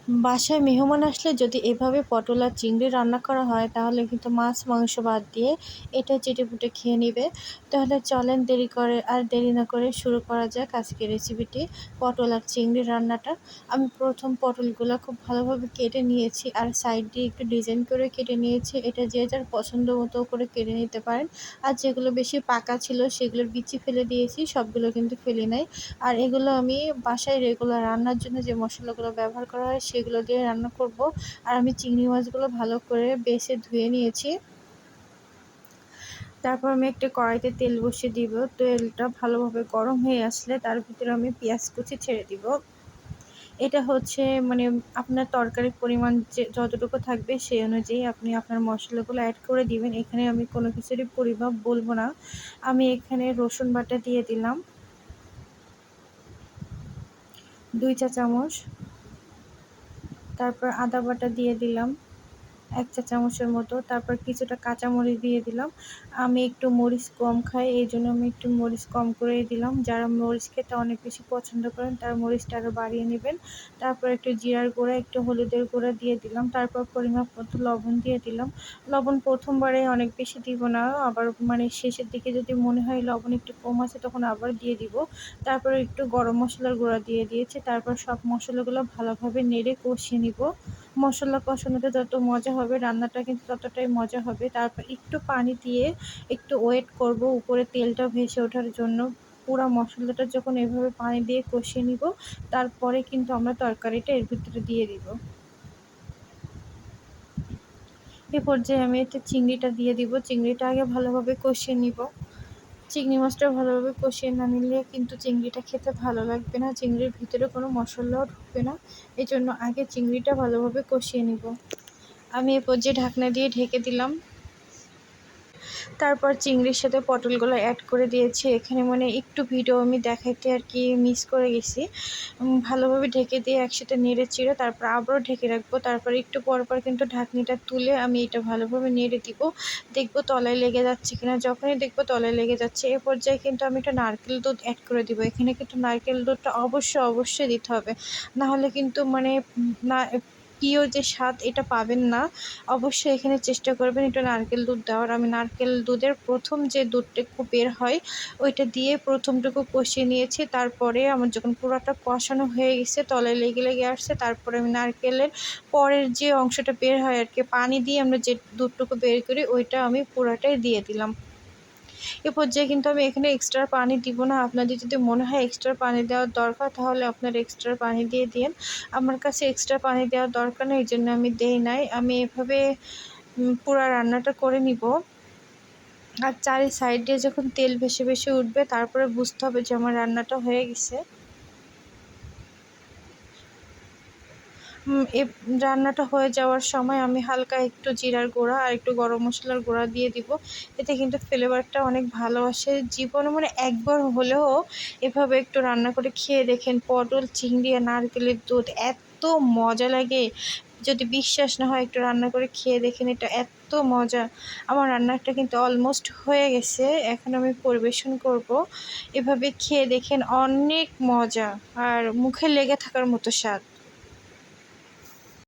বাসায় মেহমান আসলে যদি এভাবে পটল আর চিংড়ি রান্না করা হয় তাহলে কিন্তু মাছ মাংস বাদ দিয়ে এটা চেটেপুটে খেয়ে নেবে। তাহলে চলেন দেরি না করে শুরু করা যাক আজকের রেসিপিটি, পটল আর চিংড়ি রান্নাটা। আমি প্রথম পটলগুলো খুব ভালোভাবে কেটে নিয়েছি আর সাইড দিয়ে একটু ডিজাইন করে কেটে নিয়েছি। এটা যে যার পছন্দ মতো করে কেটে নিতে পারেন। আর যেগুলো বেশি পাকা ছিল সেগুলোর বিচি ফেলে দিয়েছি, সবগুলো কিন্তু ফেলি নাই। আর এগুলো আমি বাসায় রেগুলার রান্নার জন্য যে মশলাগুলো ব্যবহার করা হয় সেগুলো দিয়ে রান্না করব। আর আমি চিংড়ি মাছগুলো ভালো করে বেছে ধুয়ে নিয়েছি। তারপর আমি একটা কড়াইতে তেল বসিয়ে দিব। তেলটা ভালোভাবে গরম হয়ে আসলে তার ভিতরে আমি পেঁয়াজ কুচি ছেড়ে দিব। এটা হচ্ছে মানে আপনার তরকারির পরিমাণ যে যতটুকু থাকবে সেই অনুযায়ী আপনি আপনার মশলাগুলো অ্যাড করে দিবেন। এখানে আমি কোনো কিছুরই পরিমাপ বলবো না। আমি এখানে রসুন বাটা দিয়ে দিলাম 2 চা চামচ। তারপর আদা বাটা দিয়ে দিলাম 1 চা চামচের মতো। তারপর কিছুটা কাঁচামরিচ দিয়ে দিলাম। আমি একটু মরিচ কম খাই, এইজন্য আমি একটু মরিচ কম করে দিলাম। যারা মরিচ খেতে অনেক বেশি পছন্দ করেন তারা মরিচটা আরও বাড়িয়ে নেবেন। তারপর একটু জিরার গুঁড়া, একটু হলুদের গুঁড়া দিয়ে দিলাম। তারপর পরিমাপ মতো লবণ দিয়ে দিলাম। লবণ প্রথমবারে অনেক বেশি দিব না, আবার মানে শেষের দিকে যদি মনে হয় লবণ একটু কম আছে তখন আবার দিয়ে দিব। তারপর একটু গরম মশলার গুঁড়া দিয়ে দিয়েছি। তারপর সব মশলাগুলো ভালোভাবে নেড়ে কষিয়ে নিব। মশলা কষানোতে যত মজা হবে রান্নাটা কিন্তু ততটাই মজা হবে। তারপর একটু পানি দিয়ে একটু ওয়েট করব উপরে তেলটা ভেসে ওঠার জন্য। পুরা মশলাটা যখন এভাবে পানি দিয়ে কষিয়ে নিব তারপরে কিন্তু আমরা তরকারিটা এর ভিতরে দিয়ে দিব। এ পর্যায়ে আমি একটা চিংড়িটা দিয়ে দিব। চিংড়িটা আগে ভালোভাবে কষিয়ে নিব। চিংড়ি মাছটা ভালোভাবে কষিয়ে না নিলে কিন্তু চিংড়িটা খেতে ভালো লাগবে না, চিংড়ির ভিতরে কোনো মশলাও ঢুকবে না। এজন্য আগে চিংড়িটা ভালোভাবে কষিয়ে নিব। আমি এ পর্যায়ে ঢাকনা দিয়ে ঢেকে দিলাম। তারপর চিংড়ির সাথে পটলগুলো অ্যাড করে দিয়েছি। এখানে মানে একটু ভিডিও আমি দেখাইতে আর কি মিস করে গেছি। ভালোভাবে ঢেকে দিয়ে একসাথে নেড়ে চেড়ে তারপর আবারও ঢেকে রাখবো। তারপর একটু পর কিন্তু ঢাকনিটা তুলে আমি এটা ভালোভাবে নেড়ে দিব। দেখবো তলায় লেগে যাচ্ছে কিনা। যখনই দেখবো তলায় লেগে যাচ্ছে এ পর্যায়ে কিন্তু আমি একটা নারকেল দুধ অ্যাড করে দিব। এখানে কিন্তু নারকেল দুধটা অবশ্যই দিতে হবে, নাহলে কিন্তু মানে না প্রিয় যে স্বাদ এটা পাবেন না। অবশ্যই এখানে চেষ্টা করবেন একটু নারকেল দুধ দেওয়ার। আমি নারকেল দুধের প্রথম যে দুধটুকু বের হয় ওইটা দিয়ে প্রথমটুকু কষিয়ে নিয়েছি। তারপরে আমার যখন পুরোটা কষানো হয়ে গেছে তলায় লেগে আসছে তারপরে আমি নারকেলের পরের যে অংশটা বের হয় আর কি, পানি দিয়ে আমরা যে দুধটুকু বের করি ওইটা আমি পুরোটাই দিয়ে দিলাম। এ পর্যায়ে কিন্তু আমি এখানে এক্সট্রা পানি দিব না। আপনাদের যদি মনে হয় এক্সট্রা পানি দেওয়ার দরকার তাহলে আপনারা এক্সট্রা পানি দিয়ে দিন। আমার কাছে এক্সট্রা পানি দেওয়ার দরকার নেই, এই জন্য আমি দেই নাই। আমি এভাবে পুরা রান্নাটা করে নিব। আর চারি সাইড দিয়ে যখন তেল ভেসে উঠবে তারপরে বুঝতে হবে যে আমার রান্নাটা হয়ে গেছে। এই রান্নাটা হয়ে যাওয়ার সময় আমি হালকা একটু জিরার গুঁড়া আর একটু গরম মশলার গুঁড়া দিয়ে দিব। এতে কিন্তু ফ্লেভারটা অনেক ভালো আসে। জীবনে মানে একবার হলেও এভাবে একটু রান্না করে খেয়ে দেখেন। পটল, চিংড়ি আর নারকেলের দুধ এত মজা লাগে, যদি বিশ্বাস না হয় একটু রান্না করে খেয়ে দেখেন, এটা এত মজা। আমার রান্নাটা কিন্তু অলমোস্ট হয়ে গেছে, এখন আমি পরিবেশন করব। এভাবে খেয়ে দেখেন, অনেক মজা আর মুখে লেগে থাকার মতো স্বাদ।